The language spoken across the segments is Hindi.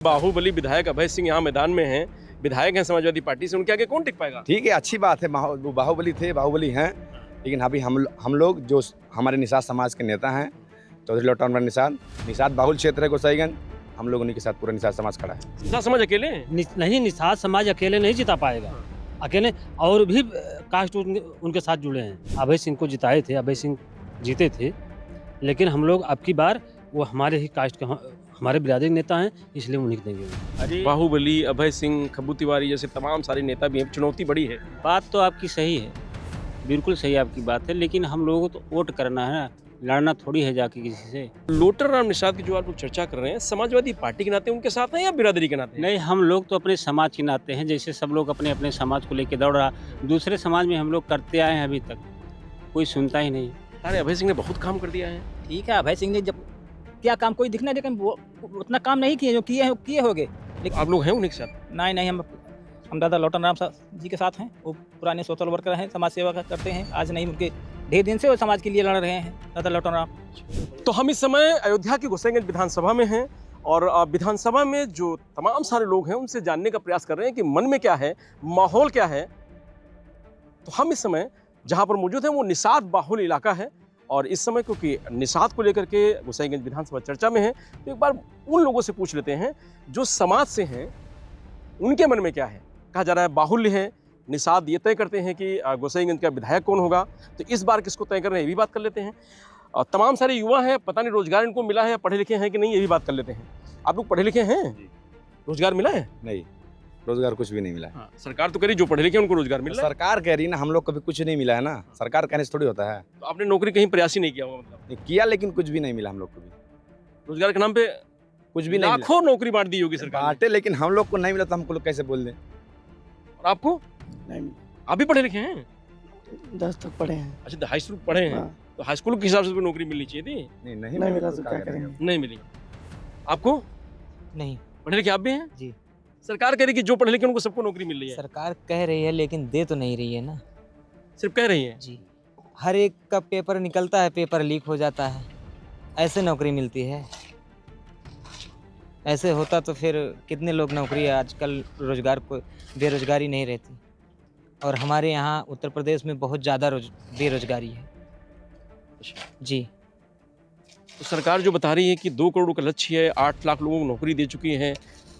बाहुबली विधायक अभय सिंह यहाँ मैदान में हैं, विधायक हैं समाजवादी पार्टी से, उनके आगे कौन टिक पाएगा? ठीक है, अच्छी बात है। वो बाहुबली थे, बाहुबली हैं, लेकिन अभी हम लोग जो हमारे निषाद समाज के नेता हैं, चौधरी लौटान निषाद बाहुल क्षेत्र है गोसाईगंज, हम लोग उन्हीं के साथ पूरा निषाद समाज खड़ा है। निषाद समाज अकेले हैं? नहीं, निषाद समाज अकेले नहीं जिता पाएगा, अकेले और भी कास्ट उनके साथ जुड़े हैं। अभय सिंह को जिताए थे, अभय सिंह जीते थे, लेकिन हम लोग अब की बार वो हमारे ही कास्ट के हमारे बिरादरी नेता हैं, इसलिए उन्हीं को देंगे। बाहुबली, अभय सिंह, खब्बू तिवारी जैसे तमाम सारे नेता भी हैं, चुनौती बड़ी है। बात तो आपकी सही है, बिल्कुल सही आपकी बात है, लेकिन हम लोगों को तो वोट करना है, लड़ना थोड़ी है जाके किसी से। लोटर राम निषाद की जो आप लोग चर्चा कर रहे हैं, समाजवादी पार्टी के नाते उनके साथ हैं या बिरादरी के नाते? नहीं, हम लोग तो अपने समाज के नाते हैं, जैसे सब लोग अपने अपने समाज को लेकर दौड़ रहा, दूसरे समाज में हम लोग करते आए हैं, अभी तक कोई सुनता ही नहीं। अरे अभय सिंह ने बहुत काम कर दिया है। ठीक है, अभय सिंह ने जब क्या काम कोई दिखना, लेकिन वो उतना काम नहीं किए जो किए होंगे। लेकिन आप लोग हैं उन्हीं के साथ? नहीं, हम दादा लौटन राम जी के साथ हैं। वो पुराने सोशल वर्कर हैं, समाज सेवा करते हैं। आज नहीं, उनके ढेर दिन से वो समाज के लिए लड़ रहे हैं दादा लौटन राम। तो हम इस समय अयोध्या की गोसाईगंज विधानसभा में हैं और विधानसभा में जो तमाम सारे लोग हैं उनसे जानने का प्रयास कर रहे हैं कि मन में क्या है, माहौल क्या है। तो हम इस समय जहाँ पर मौजूद हैं वो निषाद बाहुल इलाका है और इस समय क्योंकि निषाद को लेकर के गोसाईगंज विधानसभा चर्चा में है, तो एक बार उन लोगों से पूछ लेते हैं जो समाज से हैं, उनके मन में क्या है। कहा जा रहा है बाहुल्य है, निषाद ये तय करते हैं कि गोसाईगंज का विधायक कौन होगा, तो इस बार किसको तय कर रहे हैं, ये भी बात कर लेते हैं। और तमाम सारे युवा हैं, पता नहीं रोजगार इनको मिला है, पढ़े लिखे हैं कि नहीं, ये भी बात कर लेते हैं। आप लोग पढ़े लिखे हैं? रोजगार मिला है? नहीं, रोजगार कुछ भी नहीं मिला है। हाँ, सरकार तो कह रही जो पढ़े लिखे हैं उनको रोजगार मिल रहा है। सरकार कह रही ना, हम लोग कभी कुछ नहीं मिला है ना, सरकार कहने से थोड़ी होता है। तो आपने नौकरी कहीं प्रयास ही नहीं किया होगा? मतलब किया, लेकिन कुछ भी नहीं मिला हम लोग को भी। रोजगार के नाम पे कुछ भी नहीं मिला। लाखों नौकरी बांट दी होगी सरकार ने। बांटे, लेकिन हम लोग को नहीं मिला तो हमको लोग कैसे बोल दें। और आपको? नहीं, आप भी पढ़े लिखे हैं? 10 तक पढ़े हैं। अच्छा, हाई स्कूल पढ़े हैं। हाँ। तो हाई स्कूल के हिसाब से तो नौकरी मिलनी चाहिए थी। नहीं नहीं मिला तो क्या करेंगे। नहीं मिली। आपको? नहीं पढ़े लिखे आप भी हैं? जी। सरकार कह रही कि जो पढ़े लिखे उनको सबको नौकरी मिल रही है। सरकार कह रही है, लेकिन दे तो नहीं रही है ना। सिर्फ कह रही है? जी, हर एक का पेपर निकलता है, पेपर लीक हो जाता है, ऐसे नौकरी मिलती है। ऐसे होता तो फिर कितने लोग नौकरी, आजकल रोजगार को बेरोजगारी नहीं रहती। और हमारे यहाँ उत्तर प्रदेश में बहुत ज़्यादा बेरोजगारी है। जी। तो सरकार जो बता रही है कि 2 करोड़ का लक्ष्य है, 8 लाख लोगों को नौकरी दे चुकी है,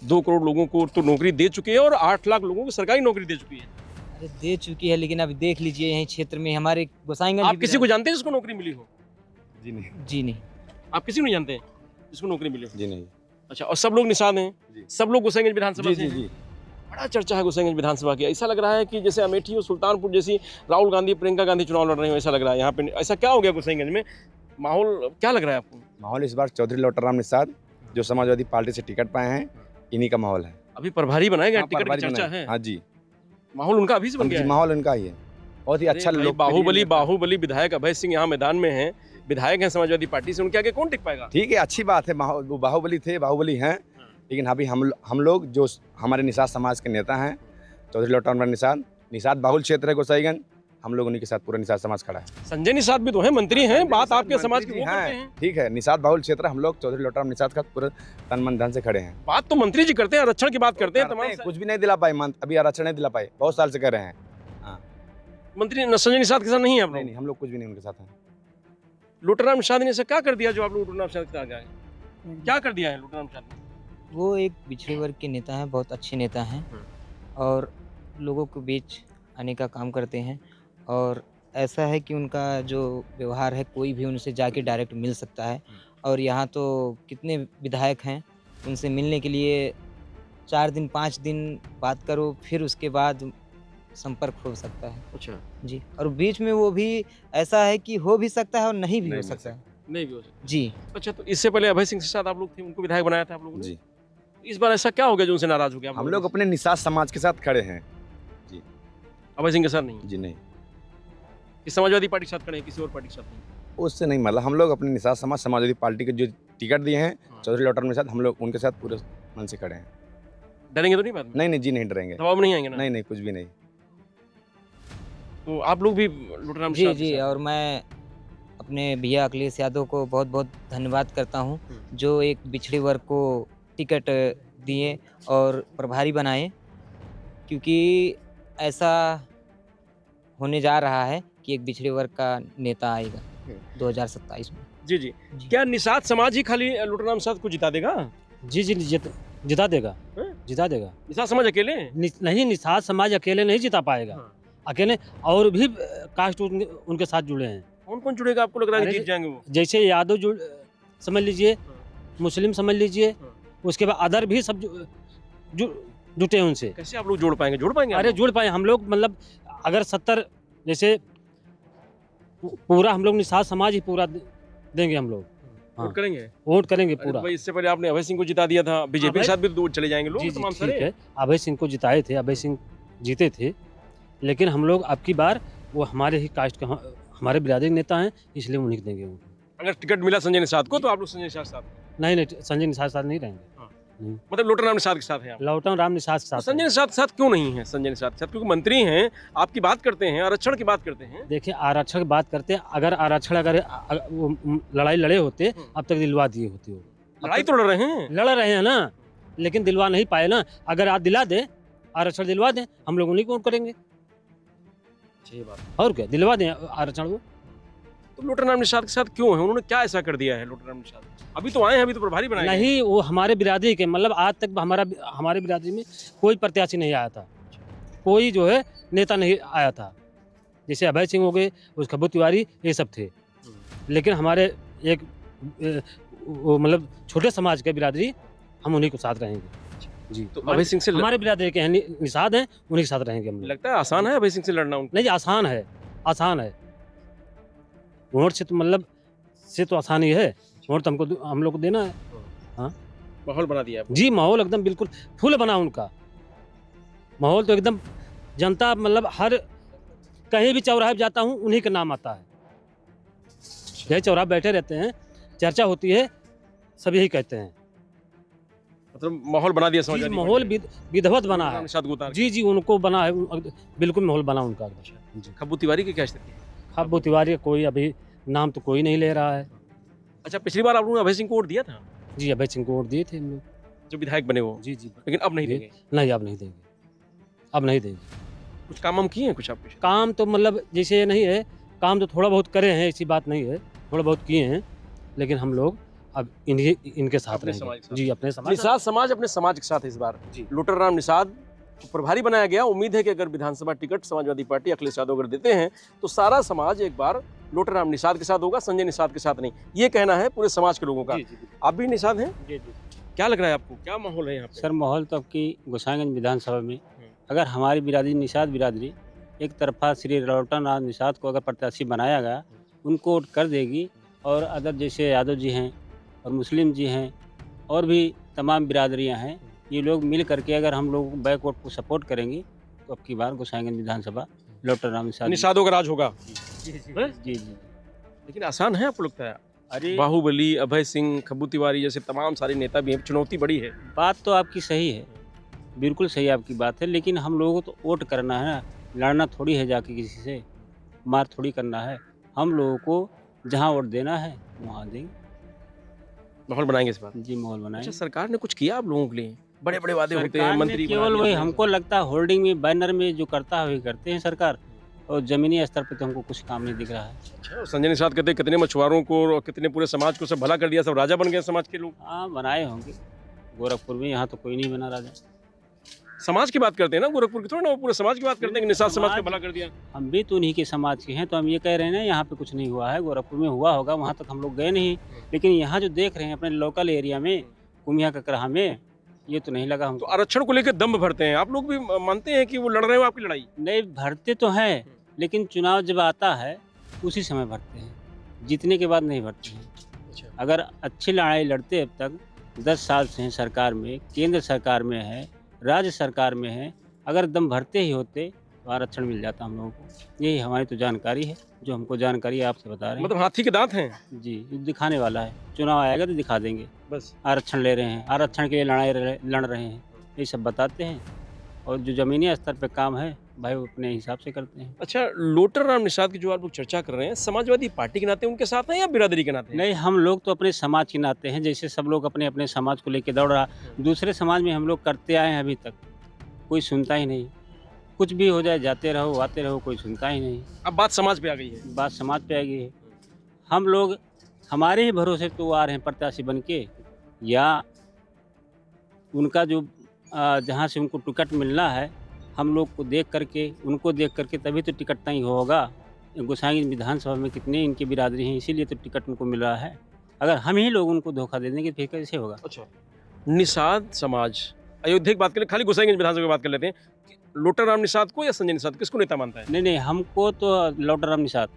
2 करोड़ लोगों को तो नौकरी दे चुकी है और 8 लाख लोगों को सरकारी नौकरी दे चुकी है। अरे दे चुकी है, लेकिन अभी देख लीजिए यहीं क्षेत्र में हमारे गोसाईगंज। आप किसी को जानते हैं जिसको नौकरी मिली हो? जी नहीं। जी नहीं। आप किसी को नहीं जानते हैं जिसको नौकरी मिली हो? जी नहीं। अच्छा, और सब लोग निषाद हैं? जी। सब लोग गोसाईगंज विधानसभा से जी हैं? जी। बड़ा चर्चा है गोसाईगंज विधानसभा की। ऐसा लग रहा है कि जैसे अमेठी और सुल्तानपुर जैसी राहुल गांधी, प्रियंका गांधी चुनाव लड़ रहे हो, ऐसा लग रहा है यहाँ पे। ऐसा क्या हो गया गोसाईगंज में, माहौल क्या लग रहा है आपको? माहौल इस बार चौधरी लौटाराम निषाद जो समाजवादी पार्टी से टिकट पाए हैं, इन्हीं का माहौल है। अभी प्रभारी बनाए गए, टिकट की प्रभारी चर्चा बनाए। है। हाँ जी, माहौल उनका अभी से बन गया है। माहौल उनका ही है, बहुत ही अच्छा भाई, लोग। बाहुबली विधायक अभय सिंह यहाँ मैदान में हैं, विधायक हैं समाजवादी पार्टी से, उनके आगे कौन टिक पाएगा? ठीक है, अच्छी बात है। वो बाहुबली थे, बाहुबली हैं, लेकिन अभी हम लोग जो हमारे निषाद समाज के नेता हैं, चौधरी लौटान निषाद बाहुल क्षेत्र है गोसाईगंज, हम लोग उन्हीं के साथ पूरा निषाद समाज खड़ा है। संजय निषाद भी तो है, मंत्री हैं, बात आपके समाज की वो करते हैं। हैं। ठीक है, निषाद बाहुल क्षेत्र, हम लोग चौधरी लौटाराम निषाद का पूरा तन मन धन से खड़े हैं। बात तो मंत्री जी करते हैं, आरक्षण की बात करते हैं। तमाम कुछ भी नहीं दिला पाए, अभी आरक्षण नहीं दिला पाए, बहुत साल से कर रहे हैं। मंत्री संजय निषाद के साथ नहीं है आप लोग? नहीं, हम लोग कुछ भी नहीं उनके साथ हैं। लोटाराम निषाद ने ऐसा क्या कर दिया जो आप लोग लोटाराम निषाद के साथ गए? क्या कर दिया है लोटाराम निषाद ने? वो एक पिछड़े वर्ग के नेता हैं, बहुत अच्छे नेता हैं और लोगों के बीच आने का काम करते हैं। और ऐसा है कि उनका जो व्यवहार है, कोई भी उनसे जाके डायरेक्ट मिल सकता है। और यहाँ तो कितने विधायक हैं, उनसे मिलने के लिए 4 दिन 5 दिन बात करो, फिर उसके बाद संपर्क हो सकता है। अच्छा, जी। और बीच में वो भी ऐसा है कि हो भी सकता है और नहीं भी हो सकता है। नहीं भी हो सकता। जी। अच्छा, तो इससे पहले अभय सिंह के साथ आप लोग थे, उनको विधायक बनाया था आप लोगों ने? जी। इस बार ऐसा क्या हो गया जो उनसे नाराज हो गया? हम लोग अपने निषाद समाज के साथ खड़े हैं। अभय सिंह के साथ नहीं? जी नहीं, इस समाजवादी पार्टी के साथ खड़े हैं, किसी और पार्टी के साथ नहीं? उससे नहीं, मतलब हम लोग अपने निषाद समाजवादी पार्टी के जो टिकट दिए हैं चौधरी लौटाराम निषाद, हम लोग उनके साथ पूरे मन से खड़े हैं। डरेंगे तो नहीं बाद में? नहीं जी, नहीं डरेंगे, दबाव में नहीं आएंगे ना? नहीं, कुछ भी नहीं। तो आप लोग भी लोटाराम जी निषाद के जी। साथ? और मैं अपने भैया अखिलेश यादव को बहुत बहुत धन्यवाद करता हूँ, जो एक पिछड़े वर्ग को टिकट दिए और प्रभारी बनाए, क्योंकि ऐसा होने जा रहा है कि एक पिछड़े वर्ग का नेता आएगा 2027 में। जी जी। क्या निषाद समाज ही खाली लुटेराम निषाद को जिता देगा? जी जी जिता देगा, हैं? जिता देगा। निषाद समाज अकेले? नहीं, निषाद समाज अकेले नहीं जिता पाएगा। हाँ। अकेले और भी कास्ट उनके साथ जुड़े हैं। कौन कौन जुड़ेगा, आपको लग रहा है कि अरे जीत जाएंगे वो? जैसे यादव समझ लीजिए, मुस्लिम समझ लीजिए, हाँ। उसके बाद अदर भी सब जुटे हैं उनसे। कैसे आप लोग जोड़ पाएंगे? जोड़ पाएंगे आप अरे लोग? जुड़ पाए हम लोग, मतलब अगर 70 जैसे पूरा हम लोग निषाद समाज ही पूरा देंगे हम लोग। वोट हाँ। करेंगे? वोट करेंगे अरे पूरा। भाई, इससे पहले आपने अभय सिंह को जिता दिया था, बीजेपी के अभय- साथ भी तो चले जाएंगे लोग जी जी तमाम ठीक सारे। है, अभय सिंह को जिताए थे, अभय सिंह जीते थे, लेकिन हम लोग अब की बार वो हमारे ही कास्ट का, हमारे बिरादरी के नेता हैं, इसलिए उन्हीं को देंगे उनको। अगर टिकट मिला संजय निषाद को तो आप लोग संजय निषाद के साथ, नहीं, संजय निषाद साथ नहीं रहेंगे। मतलब लुटेराम निषाद के साथ हैं आप? लौटन राम निषाद तो साथ संजय रहेंगे। निषाद के साथ क्यों नहीं है? संजय निषाद के साथ क्योंकि मंत्री हैं, आपकी बात करते हैं, आरक्षण की बात करते हैं। देखिए आरक्षण की बात करते हैं, अगर आरक्षण वो लड़ाई लड़े होते अब तक दिलवा दिए होते वो। लड़ाई तो लड़ रहे हैं। लड़ रहे हैं ना, लेकिन दिलवा नहीं पाए ना। अगर आप दिला दें, आरक्षण दिलवा दें, हम लोग उन्हीं को वोट करेंगे। सही बात। और क्या, दिलवा दें आरक्षण को। तो लुटेराम निषाद के साथ क्यों है? उन्होंने क्या ऐसा कर दिया है लुटेराम निषाद? अभी तो आए हैं, अभी तो प्रभारी बनाए गए हैं। नहीं, वो हमारे बिरादरी के, मतलब आज तक हमारे बिरादरी में कोई प्रत्याशी नहीं आया था, कोई जो है नेता नहीं आया था। जैसे अभय सिंह हो गए, उस खब्बू तिवारी, ये सब थे। लेकिन हमारे एक वो मतलब छोटे समाज के बिरादरी, हम उन्हीं के साथ रहेंगे। जी, तो अभय सिंह से हमारे बिरादरी के हैं, निषाद हैं, उन्हीं के साथ रहेंगे हम लोग। लगता है आसान है अभय सिंह से लड़ना उनको? नहीं, आसान है, आसान है। वोट से तो मतलब से तो आसान ही है। वोट तो हम लोग को देना है। माहौल बना दिया है। जी, माहौल एकदम बिल्कुल फुल बना उनका। माहौल तो एकदम, जनता मतलब हर कहीं भी चौराहे पे जाता हूँ उन्हीं का नाम आता है। यही चौराहे बैठे रहते हैं, चर्चा होती है, सब यही कहते हैं। मतलब माहौल बना दिया जी, समाजवादी माहौल पार्टी विधवत ने। बना लुटेराम है। निषाद को उतार के। जी जी, उनको बना है, बिल्कुल माहौल बना उनका। जी, खब्बू तिवारी की क्या स्थिति है? खब्बू तिवारी का कोई अभी नाम तो कोई नहीं ले रहा है। अच्छा, पिछली बार आप लोगों ने अभय सिंह को वोट दिया था, जी, अभय सिंह को वोट दिए थे हम लोग। जो विधायक बने वो, जी जी, लेकिन अब नहीं जी। देंगे। नहीं, अब नहीं देंगे, अब नहीं देंगे। कुछ काम हम किए हैं कुछ आपके? काम तो मतलब जैसे नहीं है, काम तो थोड़ा बहुत करे हैं, ऐसी बात नहीं है, थोड़ा बहुत किए हैं, लेकिन हम लोग अब इनके साथ अपने समाज रहेंगे। के साथ। जी, अपने समाज। निषाद समाज अपने समाज के साथ है इस बार। जी। लुटेराम निषाद को प्रभारी बनाया गया। उम्मीद है कि अगर विधानसभा टिकट समाजवादी पार्टी अखिलेश यादव अगर देते हैं तो सारा समाज एक बार लुटेराम निषाद के साथ होगा, संजय निषाद के साथ नहीं। ये कहना है पूरे समाज के लोगों का। जी, जी, आप भी निषाद हैं? जी, जी। क्या लग रहा है आपको, क्या माहौल है यहाँ पे? सर माहौल तो आपकी गोसाईगंज विधानसभा में अगर हमारी बिरादरी निषाद बिरादरी एक तरफा श्री लौटन राम निषाद को अगर प्रत्याशी बनाया गया, उनको वोट कर देगी, और अदर जैसे यादव जी हैं और मुस्लिम जी हैं और भी तमाम बिरादरियां हैं, ये लोग मिल करके अगर हम लोग बैकवर्ड को सपोर्ट करेंगे तो अब की बार गोसाईगंज विधानसभा लौटन राम निषाद निषादों का राज होगा। जी हैं? जी जी। लेकिन आसान है आपको लगता है? अरे बाहुबली, अभय सिंह, खब्बू तिवारी जैसे तमाम सारे नेता भी हैं, चुनौती बड़ी है। बात तो आपकी सही है, बिल्कुल सही आपकी बात है, लेकिन हम लोगों को तो वोट करना है ना, लड़ना थोड़ी है जाके किसी से, मार थोड़ी करना है। हम लोगों को जहाँ वोट देना है वहाँ देंगे। माहौल बनाएंगे इस बार। जी, माहौल बनाएंगे। अच्छा, सरकार ने कुछ किया आप लोगों के लिए? बड़े बड़े वादे होते हैं, सरकार ने मंत्री बना केवल दिया वही अपने हमको लगता है होल्डिंग में बैनर में जो करता है वही करते हैं सरकार, और जमीनी स्तर पर तो हमको कुछ काम नहीं दिख रहा है। अच्छा, संजय निषाद कहते हैं कितने मछुआरों को और कितने पूरे समाज को सब भला कर दिया, सब राजा बन गए समाज के लोग। हाँ, बनाए होंगे गोरखपुर में, यहाँ तो कोई नहीं बना राजा। समाज की बात करते हैं ना, गोरखपुर की थोड़ी ना, वो पूरे समाज की बात करते हैं कि निषाद समाज का भला कर दिया। हम भी तो उन्हीं के समाज के हैं, तो हम ये कह रहे हैं ना यहाँ पे कुछ नहीं हुआ है, गोरखपुर में हुआ होगा, वहाँ तक हम लोग गए नहीं, लेकिन यहाँ जो देख रहे हैं अपने लोकल एरिया में, कुमिया ककराहा में, ये तो नहीं लगा तो हमको। आरक्षण को लेकर दम भरते हैं आप लोग भी, मानते हैं कि वो लड़ रहे हो आपकी लड़ाई? नहीं भरते तो हैं, लेकिन चुनाव जब आता है उसी समय भरते हैं, जीतने के बाद नहीं भरते हैं। अगर अच्छी लड़ाई लड़ते अब तक 10 साल से हैं सरकार में, केंद्र सरकार में है, राज्य सरकार में है, अगर दम भरते ही होते तो आरक्षण मिल जाता हम लोगों को। यही हमारी तो जानकारी है, जो हमको जानकारी आपसे बता रहे हैं। मतलब हाथी के दांत हैं जी, ये दिखाने वाला है, चुनाव आएगा तो दिखा देंगे। बस। आरक्षण ले रहे हैं, आरक्षण के लिए लड़ रहे हैं, ये सब बताते हैं, और जो ज़मीनी स्तर पे काम है भाई वो अपने हिसाब से करते हैं। अच्छा, लोटर राम निषाद की जो आप लोग चर्चा कर रहे हैं, समाजवादी पार्टी के नाते उनके साथ हैं या बिरादरी के नाते हैं? नहीं, हम लोग तो अपने समाज के नाते हैं, जैसे सब लोग अपने अपने समाज को लेके दौड़ रहा, दूसरे समाज में हम लोग करते आए हैं, अभी तक कोई सुनता ही नहीं। कुछ भी हो जाए, जाते रहो आते रहो, कोई सुनता ही नहीं। अब बात समाज पे आ गई है। बात समाज पे आ गई है। हम लोग हमारे ही भरोसे तो आ रहे हैं प्रत्याशी बन के, या उनका जो जहाँ से उनको टिकट मिलना है, हम लोग को देख करके, उनको देख करके तभी तो टिकट तय होगा। गोसाईगंज विधानसभा में कितने इनके बिरादरी हैं, इसीलिए तो टिकट उनको मिल रहा है। अगर हम ही लोग उनको धोखा दे देंगे फिर कैसे होगा? अच्छा, निषाद समाज, अयोध्या की बात करें, खाली गोसाईगंज विधानसभा की बात कर लेते हैं, लोटर राम निषाद को या संजय निषाद, किसको नेता मानता है? नहीं, हमको तो लौटराम निषाद।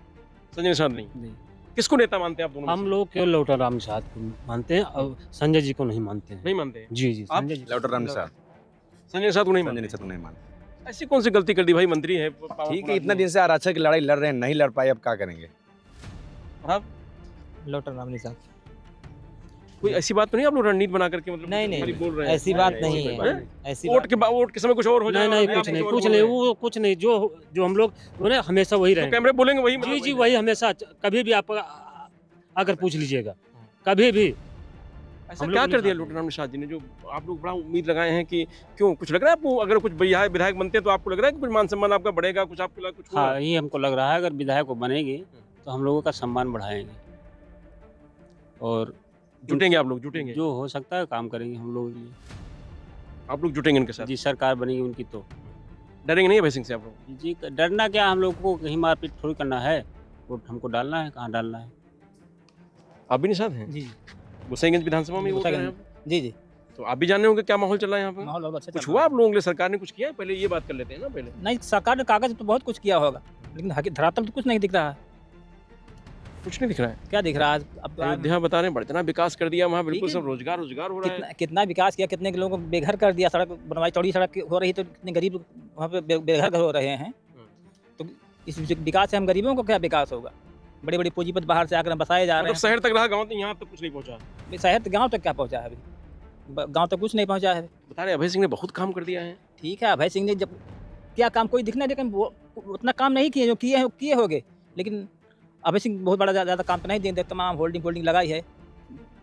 संजय निषाद नहीं, किसको नेता मानते हैं आप दोनों में हम से? लोग केवल लौटाराम निषाद को मानते हैं और संजय जी को नहीं मानते हैं। नहीं मानते हैं। जी जी, आप? संजय जी लौटर राम निषाद, संजय निषाद को नहीं संजय मानते। निषाद को नहीं मानते। ऐसी कौन सी गलती कर दी भाई, मंत्री है, ठीक है, इतना दिन से आरक्षक की लड़ाई लड़ रहे हैं, नहीं लड़ पाए, अब क्या करेंगे? लौटन राम निषाद। कोई ऐसी बात तो नहीं आप लोग रणनीति बना करके मतलब नहीं, नहीं, खाली बोल रहे हैं? ऐसी बात नहीं है, हैं? ऐसी वोट के समय कुछ और हो जाए, नहीं, और कुछ आप नहीं, और कुछ बोल नहीं, रहे हैं। वो कुछ नहीं, जो हम लोग जो ना हमेशा वही तो रहेंगे। कैमरे बोलेंगे वही, जी मतलब जी, वही हमेशा, कभी भी आप अगर पूछ लीजिएगा, कभी भी। ऐसा हम क्या लोग कर दिया निषाद लोटर राम निषाद जी ने, जो आप लोग बड़ा उम्मीद लगाए हैं कि क्यों, कुछ लग रहा है आपको, अगर कुछ विधायक बनते हैं तो आपको लग रहा है कि कुछ मान सम्मान आपका बढ़ेगा, कुछ आपके लिए कुछ होगा? हाँ, यही हमको लग रहा है, अगर विधायक को बनेंगे तो हम लोगों का सम्मान बढ़ाएंगे और जुटेंगे आप लोग, जुटेंगे जो हो सकता है काम करेंगे हम लोग लिए। आप लोग, जुटेंगे इनके साथ, जी, सरकार बनेगी उनकी तो। डरेंगे नहीं अभय सिंह से आप लोग? जी, डरना क्या, हम लोग को कहीं मारपीट थोड़ी करना है, वोट हमको डालना है, कहाँ डालना है। आप भी निषाद हैं? जी गोसाईगंज विधानसभा में वोट कर रहे हैं आप? जी तो आप भी जान रहे होंगे क्या माहौल चल रहा है यहाँ पे? माहौल बहुत अच्छा कुछ चल हुआ रहा आप लोगों के लिए, सरकार ने कुछ किया है? पहले ये बात कर लेते हैं ना पहले। है। नहीं, सरकार ने कागज तो बहुत कुछ किया होगा, लेकिन धरातल तो कुछ नहीं दिख रहा है। कुछ नहीं दिख रहा है। क्या दिख रहा है अब? अयोध्या बता रहे हैं बड़ा विकास कर दिया वहाँ, बिल्कुल ठीक है। सब रोजगार हो रहा है। कितना विकास किया, कितने लोगों को बेघर कर दिया, सड़क बनवाई, चौड़ी सड़क हो रही तो कितने गरीब वहाँ पे बेघर हो रहे हैं। तो इस विकास से हम गरीबों को क्या विकास होगा? बड़े बड़े पूंजीपति बाहर से आकर बसाए जा रहे मतलब शहर तक रहा, गाँव तक, यहाँ तक कुछ नहीं पहुँचा। हैं। शहर गाँव तक क्या पहुँचा है अभी? गाँव तक कुछ नहीं पहुँचा है। बता रहे अभय सिंह ने बहुत काम कर दिया है। ठीक है, अभय सिंह ने जब क्या काम कोई दिखना, लेकिन वो उतना काम नहीं किए, जो किए होंगे, लेकिन अभय सिंह बहुत बड़ा ज़्यादा काम तो नहीं दिए, तमाम होल्डिंग लगाई है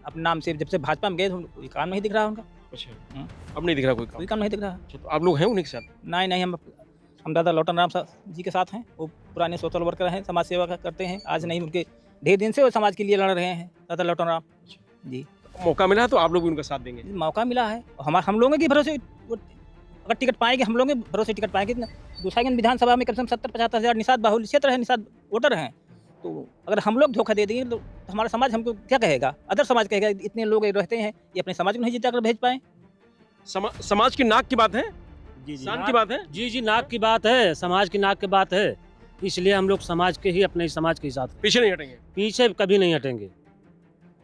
अपने नाम से। जब से भाजपा में गए तो कोई काम नहीं दिख रहा उनका, अच्छा, अब नहीं दिख रहा कोई काम। कोई काम नहीं दिख रहा। अच्छा, तो आप लोग हैं उन्हीं के साथ? नहीं, हम दादा लौटन राम जी के साथ हैं। वो पुराने सोशल वर्कर हैं, समाज सेवा करते हैं, आज नहीं, उनके ढेर दिन से वो समाज के लिए लड़ रहे हैं दादा लौटन राम जी। मौका मिला है तो आप लोग भी उनका साथ देंगे? मौका मिला है, हम लोगों के भरोसे अगर टिकट पाएंगे, हम लोगों के भरोसे टिकट पाएंगे। गोसाईगंज विधानसभा में कम से कम 70-75 हज़ार निषाद बाहुल्य क्षेत्र है, निषाद वोटर हैं। तो अगर हम लोग धोखा दे देंगे तो हमारा समाज हमको क्या कहेगा? अदर समाज कहेगा इतने लोग रहते हैं, ये अपने समाज को नहीं जिता कर भेज पाए। समाज की नाक की बात है, जी जी, शान की बात है। जी जी, नाक की बात है, समाज की नाक की बात है, इसलिए हम लोग समाज के ही, अपने समाज के साथ पीछे नहीं हटेंगे। पीछे कभी नहीं हटेंगे।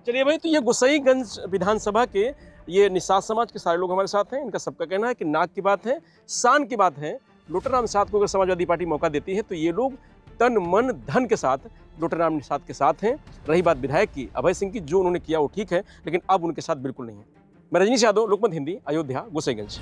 चलिए भाई, तो ये गोसाईगंज विधानसभा के ये निषाद समाज के सारे लोग हमारे साथ हैं। इनका सबका कहना है कि नाक की बात है, शान की बात है। लोटर राम निषाद को अगर समाजवादी पार्टी मौका देती है तो ये लोग तन मन धन के साथ लोटर राम निषाद के साथ हैं। रही बात विधायक की, अभय सिंह की, जो उन्होंने किया वो ठीक है, लेकिन अब उनके साथ बिल्कुल नहीं है। मैं रजनीश यादव, लोकमत हिंदी, अयोध्या, गोसाईगंज।